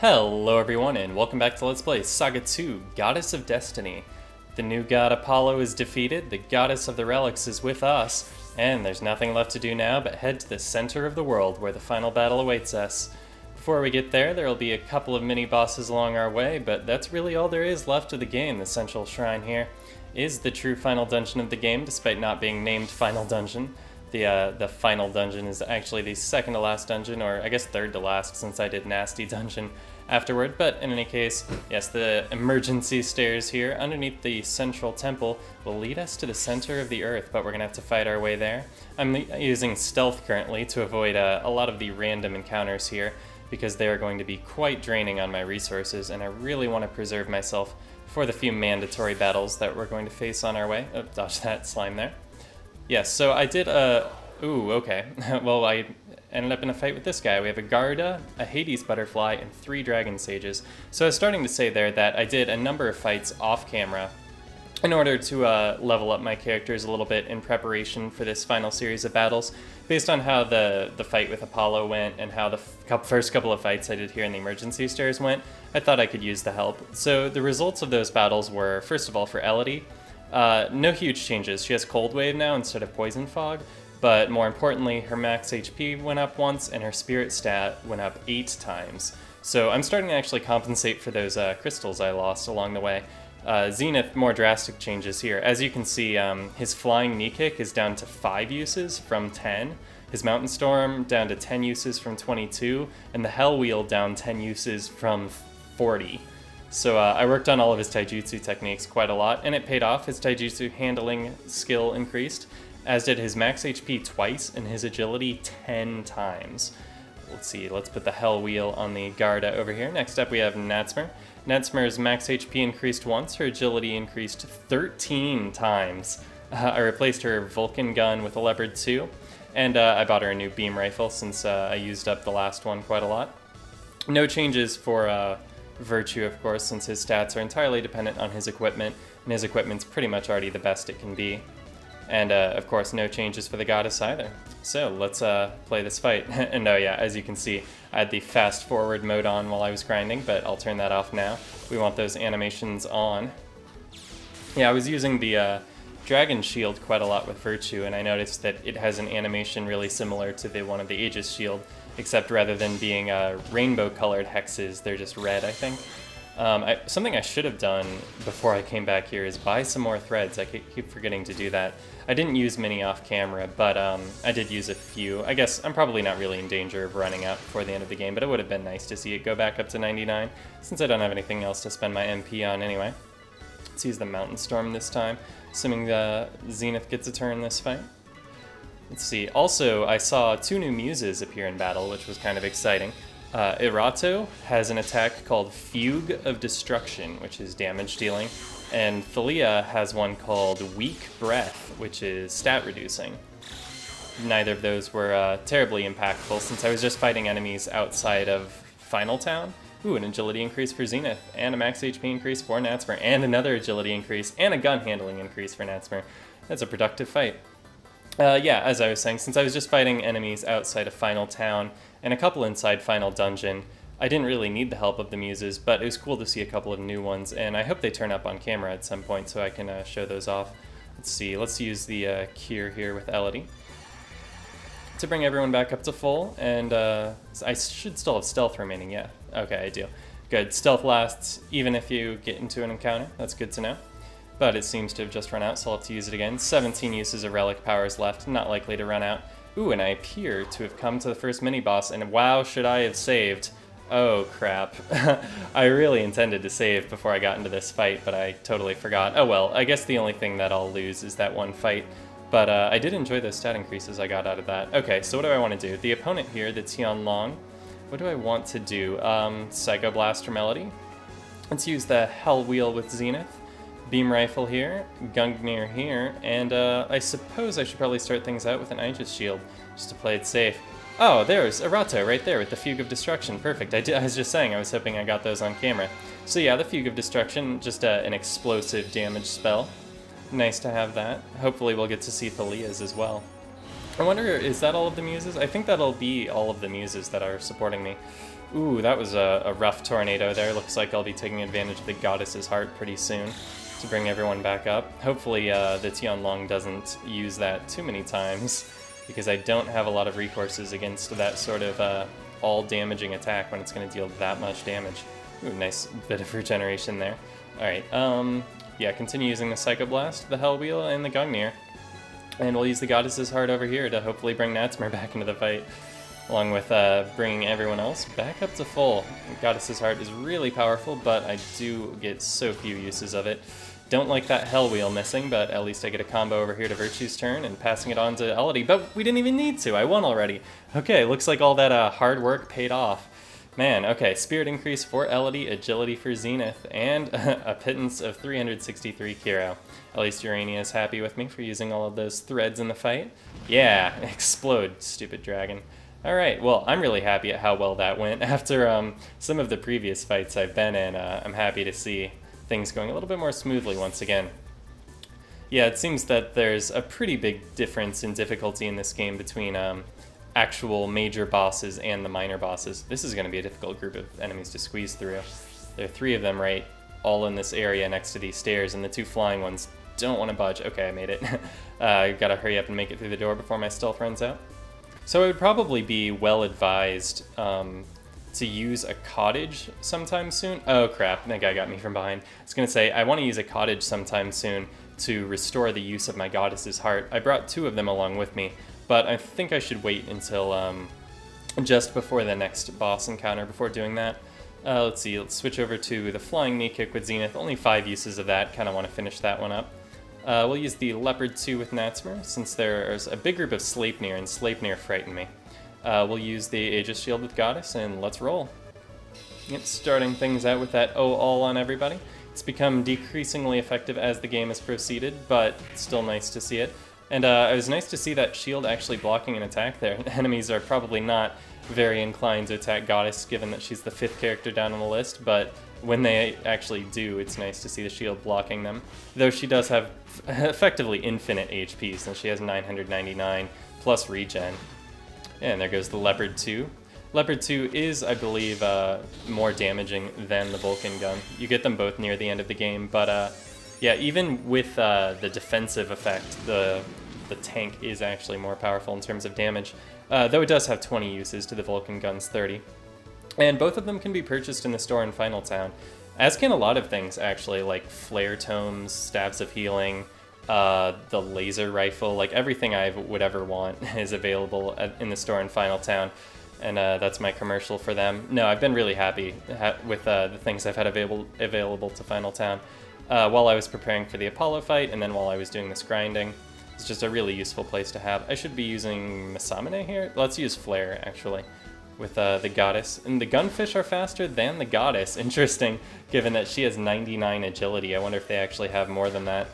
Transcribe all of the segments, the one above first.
Hello everyone and welcome back to Let's Play SaGa 2, Goddess of Destiny. The new god Apollo is defeated, the goddess of the relics is with us, and there's nothing left to do now but head to the center of the world where the final battle awaits us. Before we get there, there'll be a couple of mini-bosses along our way, but that's really all there is left of the game. The central shrine here is the true final dungeon of the game, despite not being named Final Dungeon. The final dungeon is actually the second to last dungeon, or I guess third to last since I did Nasty Dungeon afterward. But in any case, yes, the emergency stairs here underneath the central temple will lead us to the center of the earth, but we're going to have to fight our way there. I'm using stealth currently to avoid a lot of the random encounters here, because they are going to be quite draining on my resources, and I really want to preserve myself for the few mandatory battles that we're going to face on our way. Oh, dodge that slime there. Yes, so I did ooh, okay. Well, I ended up in a fight with this guy. We have a Garda, a Hades butterfly, and 3 dragon sages. So I was starting to say there that I did a number of fights off camera in order to level up my characters a little bit in preparation for this final series of battles. Based on how the fight with Apollo went and how the first couple of fights I did here in the emergency stairs went, I thought I could use the help. So the results of those battles were, first of all, for Elodie, no huge changes. She has Cold Wave now instead of Poison Fog, but more importantly, her max HP went up once and her spirit stat went up 8 times. So I'm starting to actually compensate for those crystals I lost along the way. Zenith, more drastic changes here. As you can see, his Flying Knee Kick is down to 5 uses from 10, his Mountain Storm down to 10 uses from 22, and the Hell Wheel down 10 uses from 40. So I worked on all of his taijutsu techniques quite a lot, and it paid off. His taijutsu handling skill increased, as did his max HP twice and his agility 10 times. Let's see, let's put the Hell Wheel on the Garda over here. Next up we have Natsmer. Natsmer's max HP increased once, her agility increased 13 times. I replaced her Vulcan gun with a Leopard 2, and I bought her a new beam rifle since I used up the last one quite a lot. No changes for Virtue, of course, since his stats are entirely dependent on his equipment, and his equipment's pretty much already the best it can be. And, of course, no changes for the goddess either. So, let's play this fight. And oh yeah, as you can see, I had the fast-forward mode on while I was grinding, but I'll turn that off now. We want those animations on. Yeah, I was using the Dragon Shield quite a lot with Virtue, and I noticed that it has an animation really similar to the one of the Aegis Shield, except rather than being rainbow-colored hexes, they're just red, I think. Something I should have done before I came back here is buy some more threads. I keep forgetting to do that. I didn't use many off camera, but I did use a few. I guess I'm probably not really in danger of running out before the end of the game, but it would have been nice to see it go back up to 99, since I don't have anything else to spend my MP on anyway. Let's use the Mountain Storm this time, assuming the Zenith gets a turn this fight. Let's see. Also, I saw 2 new muses appear in battle, which was kind of exciting. Irato has an attack called Fugue of Destruction, which is damage dealing, and Thalia has one called Weak Breath, which is stat reducing. Neither of those were terribly impactful since I was just fighting enemies outside of Final Town. Ooh, an agility increase for Zenith, and a max HP increase for Natsmer, and another agility increase, and a gun handling increase for Natsmer. That's a productive fight. Yeah, as I was saying, since I was just fighting enemies outside of Final Town and a couple inside Final Dungeon, I didn't really need the help of the muses, but it was cool to see a couple of new ones, and I hope they turn up on camera at some point so I can show those off. Let's see, let's use the Cure here with Elodie to bring everyone back up to full, and I should still have Stealth remaining, yeah. Okay, I do. Good, Stealth lasts even if you get into an encounter, that's good to know. But it seems to have just run out, so I'll have to use it again. 17 uses of relic powers left, not likely to run out. Ooh, and I appear to have come to the first mini-boss, and wow, should I have saved. Oh, crap. I really intended to save before I got into this fight, but I totally forgot. Oh well, I guess the only thing that I'll lose is that one fight. But I did enjoy those stat increases I got out of that. Okay, so what do I want to do? The opponent here, the Tianlong, what do I want to do? Psycho Blast from Elodie. Let's use the Hell Wheel with Zenith. Beam Rifle here, Gungnir here, and I suppose I should probably start things out with an Aegis Shield, just to play it safe. Oh, there's Irato right there with the Fugue of Destruction. Perfect. I was just saying, I was hoping I got those on camera. So yeah, the Fugue of Destruction, just an explosive damage spell. Nice to have that. Hopefully we'll get to see Thalia's as well. I wonder, is that all of the muses? I think that'll be all of the muses that are supporting me. Ooh, that was a rough tornado there. Looks like I'll be taking advantage of the Goddess's Heart pretty soon to bring everyone back up. Hopefully the Tianlong doesn't use that too many times, because I don't have a lot of recourses against that sort of all-damaging attack when it's going to deal that much damage. Ooh, nice bit of regeneration there. Alright, yeah, continue using the Psycho Blast, the Hell Wheel, and the Gungnir. And we'll use the Goddess's Heart over here to hopefully bring Natsmer back into the fight, along with bringing everyone else back up to full. Goddess's Heart is really powerful, but I do get so few uses of it. Don't like that Hell Wheel missing, but at least I get a combo over here to Virtue's turn and passing it on to Elodie. But we didn't even need to, I won already. Okay, looks like all that hard work paid off. Man, okay, Spirit Increase for Elodie, Agility for Zenith, and a pittance of 363 Kiro. At least Urania is happy with me for using all of those threads in the fight. Yeah, explode, stupid dragon. Alright, well, I'm really happy at how well that went. After some of the previous fights I've been in, I'm happy to see things going a little bit more smoothly once again. Yeah, it seems that there's a pretty big difference in difficulty in this game between actual major bosses and the minor bosses. This is going to be a difficult group of enemies to squeeze through. There are 3 of them right all in this area next to these stairs, and the 2 flying ones don't want to budge. Okay, I made it. I gotta hurry up and make it through the door before my stealth runs out. So it would probably be well advised to use a cottage sometime soon. Oh crap, that guy got me from behind. I was gonna say, I want to use a cottage sometime soon to restore the use of my Goddess's Heart. I brought 2 of them along with me, but I think I should wait until just before the next boss encounter before doing that. Let's see, let's switch over to the Flying Knee Kick with Zenith. Only 5 uses of that, kind of want to finish that one up. We'll use the Leopard 2 with Natsmer, since there's a big group of Sleipnir, and Sleipnir frighten me. We'll use the Aegis Shield with Goddess, and let's roll. Yep, starting things out with that all on everybody. It's become decreasingly effective as the game has proceeded, but still nice to see it. And it was nice to see that shield actually blocking an attack there. Enemies are probably not very inclined to attack Goddess, given that she's the 5th character down on the list, but when they actually do, it's nice to see the shield blocking them. Though she does have effectively infinite HP, since she has 999 plus regen. And there goes the Leopard 2. Leopard 2 is, I believe, more damaging than the Vulcan gun. You get them both near the end of the game, but yeah, even with the defensive effect, the tank is actually more powerful in terms of damage, though it does have 20 uses to the Vulcan gun's 30. And both of them can be purchased in the store in Final Town, as can a lot of things, actually, like Flare Tomes, Staves of Healing, the laser rifle, like everything I would ever want is available in the store in Final Town. And that's my commercial for them. No, I've been really happy with the things I've had available to Final Town. While I was preparing for the Apollo fight, and then while I was doing this grinding. It's just a really useful place to have. I should be using Masamune here. Let's use Flare, actually, with the Goddess. And the Gunfish are faster than the Goddess. Interesting, given that she has 99 agility. I wonder if they actually have more than that.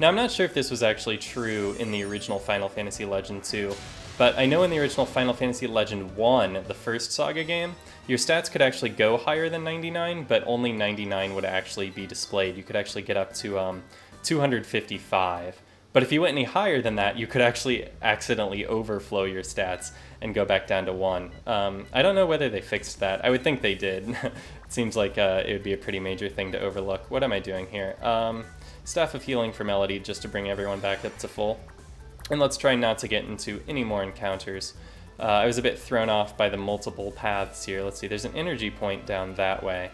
Now, I'm not sure if this was actually true in the original Final Fantasy Legend 2, but I know in the original Final Fantasy Legend 1, the first SaGa game, your stats could actually go higher than 99, but only 99 would actually be displayed. You could actually get up to 255. But if you went any higher than that, you could actually accidentally overflow your stats and go back down to 1. I don't know whether they fixed that. I would think they did. It seems like it would be a pretty major thing to overlook. What am I doing here? Staff of Healing for Melody, just to bring everyone back up to full. And let's try not to get into any more encounters. I was a bit thrown off by the multiple paths here. Let's see, there's an energy point down that way.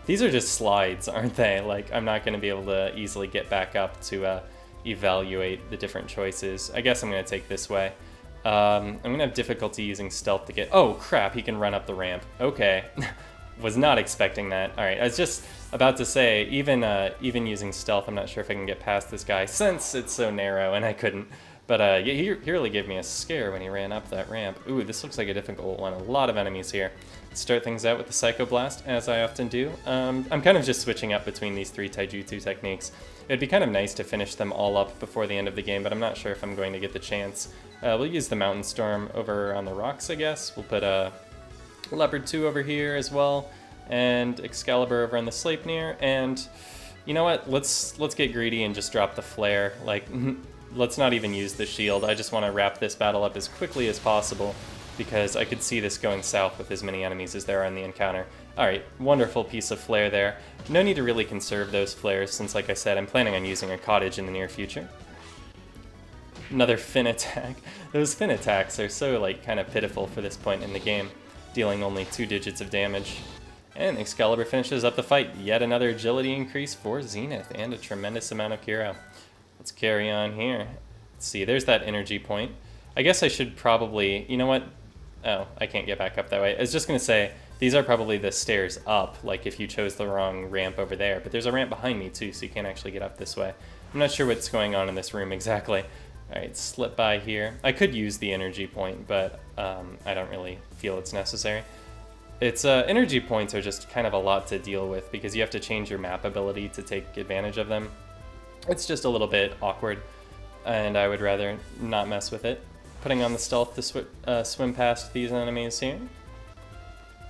These are just slides, aren't they? Like, I'm not going to be able to easily get back up to evaluate the different choices. I guess I'm going to take this way. I'm going to have difficulty using stealth to get... Oh, crap, he can run up the ramp. Okay. Was not expecting that. Alright, I was just about to say, even using stealth, I'm not sure if I can get past this guy, since it's so narrow, and I couldn't. But yeah, he really gave me a scare when he ran up that ramp. Ooh, this looks like a difficult one. A lot of enemies here. Let's start things out with the Psycho Blast, as I often do. I'm kind of just switching up between these 3 taijutsu techniques. It'd be kind of nice to finish them all up before the end of the game, but I'm not sure if I'm going to get the chance. We'll use the Mountain Storm over on the rocks, I guess. We'll put a Leopard 2 over here as well, and Excalibur over on the Sleipnir, and you know what? Let's get greedy and just drop the Flare. Like, let's not even use the shield. I just want to wrap this battle up as quickly as possible because I could see this going south with as many enemies as there are in the encounter. Alright, wonderful piece of flare there. No need to really conserve those flares since, like I said, I'm planning on using a cottage in the near future. Another fin attack. Those fin attacks are so, like, kind of pitiful for this point in the game, dealing only 2 digits of damage. And Excalibur finishes up the fight. Yet another agility increase for Zenith, and a tremendous amount of Hero. Let's carry on here. Let's see, there's that energy point. I guess I should probably, you know what? Oh, I can't get back up that way. I was just going to say, these are probably the stairs up, like if you chose the wrong ramp over there. But there's a ramp behind me too, so you can't actually get up this way. I'm not sure what's going on in this room exactly. Alright, slip by here. I could use the energy point, but I don't really feel it's necessary. It's energy points are just kind of a lot to deal with because you have to change your map ability to take advantage of them. It's just a little bit awkward, and I would rather not mess with it. Putting on the stealth to swim past these enemies here.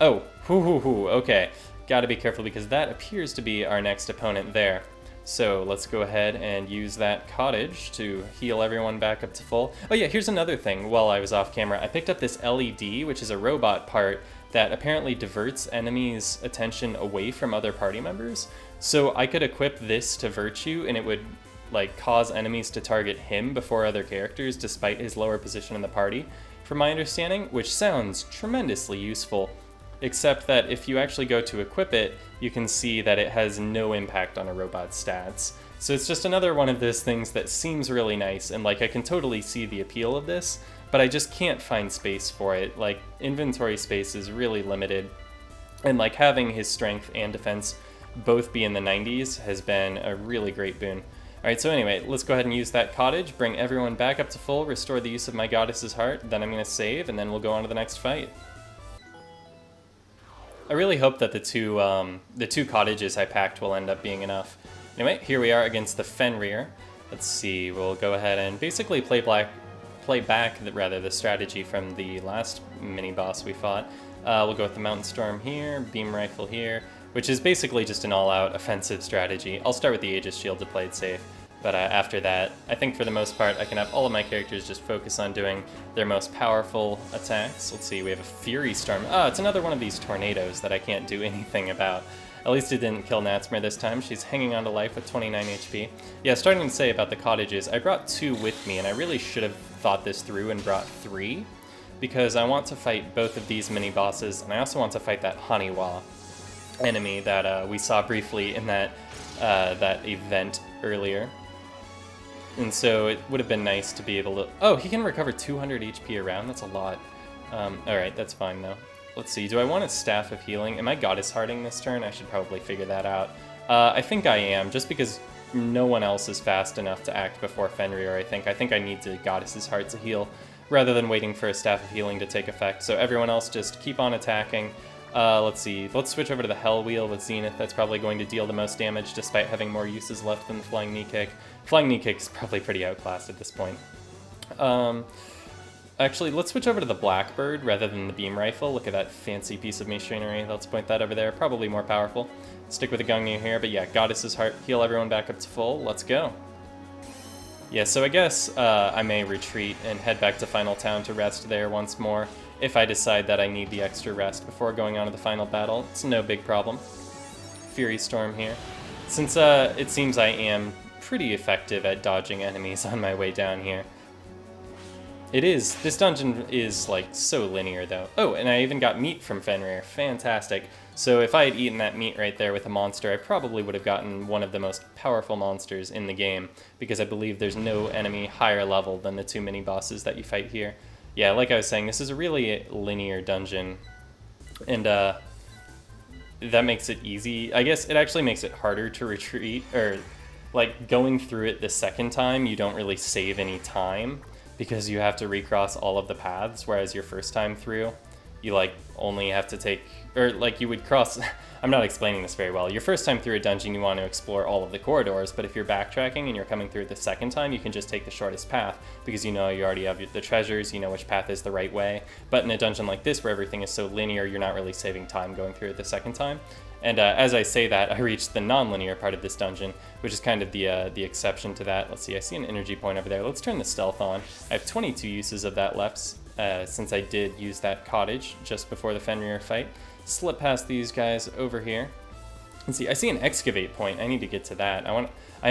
Oh, okay. Gotta be careful because that appears to be our next opponent there. So let's go ahead and use that cottage to heal everyone back up to full. Oh yeah, here's another thing while I was off camera. I picked up this LED, which is a robot part that apparently diverts enemies' attention away from other party members. So I could equip this to Virtue and it would like cause enemies to target him before other characters despite his lower position in the party, from my understanding, which sounds tremendously useful. Except that if you actually go to equip it, you can see that it has no impact on a robot's stats. So it's just another one of those things that seems really nice, and like I can totally see the appeal of this, but I just can't find space for it. Like, inventory space is really limited, and like having his strength and defense both be in the 90s has been a really great boon. Alright, so anyway, let's go ahead and use that cottage, bring everyone back up to full, restore the use of my goddess's heart, then I'm going to save, and then we'll go on to the next fight. I really hope that the two cottages I packed will end up being enough. Anyway, here we are against the Fenrir. Let's see, we'll go ahead and basically play back the strategy from the last mini-boss we fought. We'll go with the Mountain Storm here, Beam Rifle here, which is basically just an all-out offensive strategy. I'll start with the Aegis Shield to play it safe. But after that, I think for the most part, I can have all of my characters just focus on doing their most powerful attacks. Let's see, we have a Fury Storm. Oh, it's another one of these tornadoes that I can't do anything about. At least it didn't kill Natsmer this time. She's hanging on to life with 29 HP. Yeah, starting to say about the cottages, I brought 2 with me, and I really should have thought this through and brought 3, because I want to fight both of these mini-bosses, and I also want to fight that Haniwa enemy that we saw briefly in that event earlier. And so it would have been nice to be able to... Oh, he can recover 200 HP a round? That's a lot. Alright, that's fine though. Let's see, do I want a Staff of Healing? Am I Goddess Hearting this turn? I should probably figure that out. I think I am, just because no one else is fast enough to act before Fenrir, I think. I think I need to Goddess's Heart to heal, rather than waiting for a Staff of Healing to take effect. So everyone else just keep on attacking. Let's see, let's switch over to the Hell Wheel with Zenith. That's probably going to deal the most damage despite having more uses left than the Flying Knee Kick. Flying Knee Kick is probably pretty outclassed at this point. Actually, let's switch over to the Blackbird rather than the Beam Rifle. Look at that fancy piece of machinery. Let's point that over there. Probably more powerful. Stick with the Gungnir here, but yeah, Goddess's Heart. Heal everyone back up to full. Let's go. Yeah, so I guess I may retreat and head back to Final Town to rest there once more, if I decide that I need the extra rest before going on to the final battle. It's no big problem. Fury Storm here. Since it seems I am pretty effective at dodging enemies on my way down here. This dungeon is like so linear though. Oh, and I even got meat from Fenrir. Fantastic. So if I had eaten that meat right there with a monster, I probably would have gotten one of the most powerful monsters in the game, because I believe there's no enemy higher level than the 2 mini-bosses that you fight here. Yeah, like I was saying, this is a really linear dungeon, and that makes it easy. I guess it actually makes it harder to retreat, or like going through it the second time, you don't really save any time, because you have to recross all of the paths, whereas your first time through, you like only have to take, or like you would cross, I'm not explaining this very well. Your first time through a dungeon, you want to explore all of the corridors, but if you're backtracking and you're coming through it the second time, you can just take the shortest path, because you know you already have the treasures, you know which path is the right way. But in a dungeon like this, where everything is so linear, you're not really saving time going through it the second time. And as I say that, I reached the non-linear part of this dungeon, which is kind of the exception to that. Let's see, I see an energy point over there. Let's turn the stealth on. I have 22 uses of that left, since I did use that cottage just before the Fenrir fight. Slip past these guys over here. And see, I see an excavate point. I need to get to that. I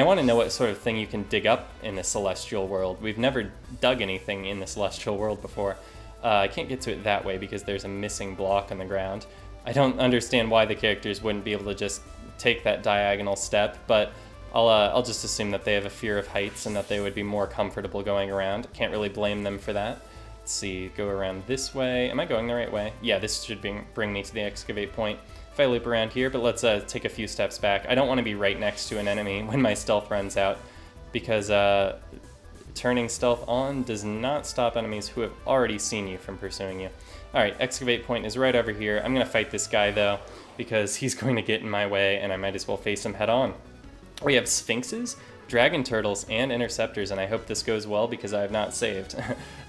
want to know what sort of thing you can dig up in the celestial world. We've never dug anything in the celestial world before. I can't get to it that way because there's a missing block on the ground. I don't understand why the characters wouldn't be able to just take that diagonal step, but I'll just assume that they have a fear of heights and that they would be more comfortable going around. Can't really blame them for that. Let's see, go around this way. Am I going the right way? Yeah, this should bring me to the excavate point if I loop around here, but let's take a few steps back. I don't want to be right next to an enemy when my stealth runs out, because turning stealth on does not stop enemies who have already seen you from pursuing you. Alright, excavate point is right over here. I'm going to fight this guy, though, because he's going to get in my way, and I might as well face him head on. We have sphinxes, dragon turtles, and interceptors, and I hope this goes well because I have not saved.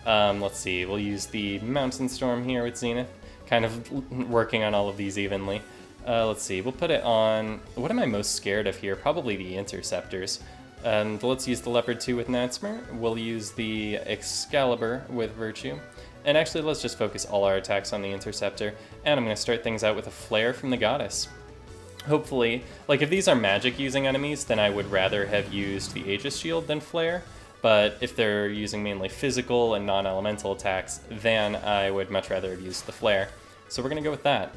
Let's see, we'll use the mountain storm here with Zenith, kind of working on all of these evenly. Let's see, we'll put it on... What am I most scared of here? Probably the interceptors. Let's use the Leopard 2 with Natsmer. We'll use the Excalibur with Virtue. And actually, let's just focus all our attacks on the Interceptor. And I'm going to start things out with a Flare from the Goddess. Hopefully, like if these are magic-using enemies, then I would rather have used the Aegis Shield than Flare. But if they're using mainly physical and non-elemental attacks, then I would much rather have used the Flare. So we're going to go with that.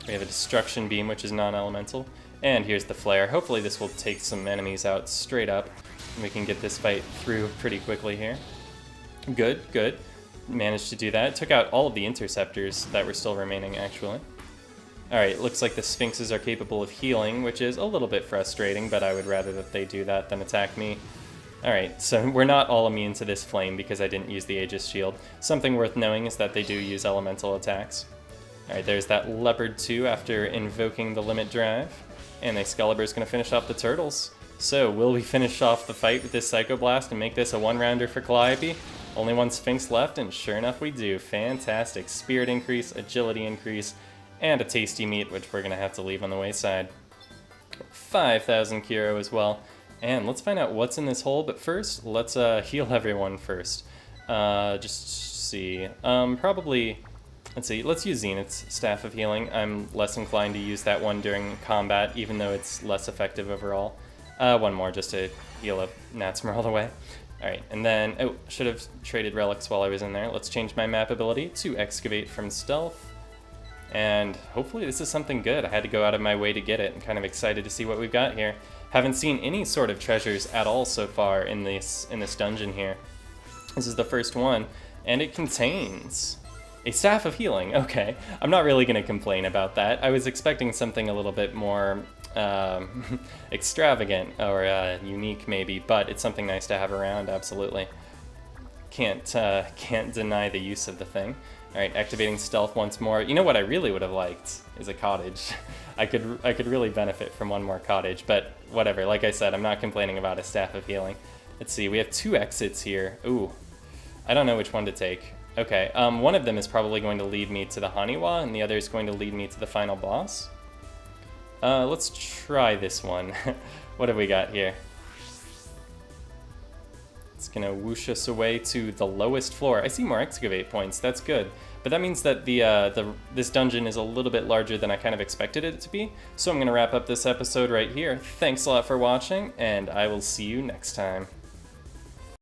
We have a Destruction Beam, which is non-elemental. And here's the Flare. Hopefully this will take some enemies out straight up. And we can get this fight through pretty quickly here. Good, good. Managed to do that. Took out all of the interceptors that were still remaining, actually. Alright, looks like the Sphinxes are capable of healing, which is a little bit frustrating, but I would rather that they do that than attack me. Alright, so we're not all immune to this flame because I didn't use the Aegis Shield. Something worth knowing is that they do use elemental attacks. Alright, there's that Leopard 2 after invoking the Limit Drive. And the Excalibur's going to finish off the turtles. So, will we finish off the fight with this Psycho Blast and make this a one-rounder for Calliope? Only one Sphinx left, and sure enough we do. Fantastic. Spirit increase, agility increase, and a tasty meat, which we're going to have to leave on the wayside. 5,000 Kiro as well. And let's find out what's in this hole, but first, let's heal everyone first. Just see. Probably... Let's see, let's use Zenith's Staff of Healing. I'm less inclined to use that one during combat, even though it's less effective overall. One more just to heal up Natsmer all the way. Alright, and then, oh, should have traded relics while I was in there. Let's change my map ability to Excavate from Stealth. And hopefully this is something good. I had to go out of my way to get it. I'm kind of excited to see what we've got here. Haven't seen any sort of treasures at all so far in this dungeon here. This is the first one, and it contains... a Staff of Healing, okay. I'm not really going to complain about that. I was expecting something a little bit more extravagant or unique maybe, but it's something nice to have around, absolutely. Can't deny the use of the thing. Alright, activating stealth once more. You know what I really would have liked is a cottage. I could really benefit from one more cottage, but whatever. Like I said, I'm not complaining about a Staff of Healing. Let's see, we have 2 exits here. Ooh, I don't know which one to take. Okay, one of them is probably going to lead me to the Haniwa, and the other is going to lead me to the final boss. Let's try this one. What have we got here? It's gonna whoosh us away to the lowest floor. I see more excavate points, that's good. But that means that this dungeon is a little bit larger than I kind of expected it to be. So I'm gonna wrap up this episode right here. Thanks a lot for watching, and I will see you next time.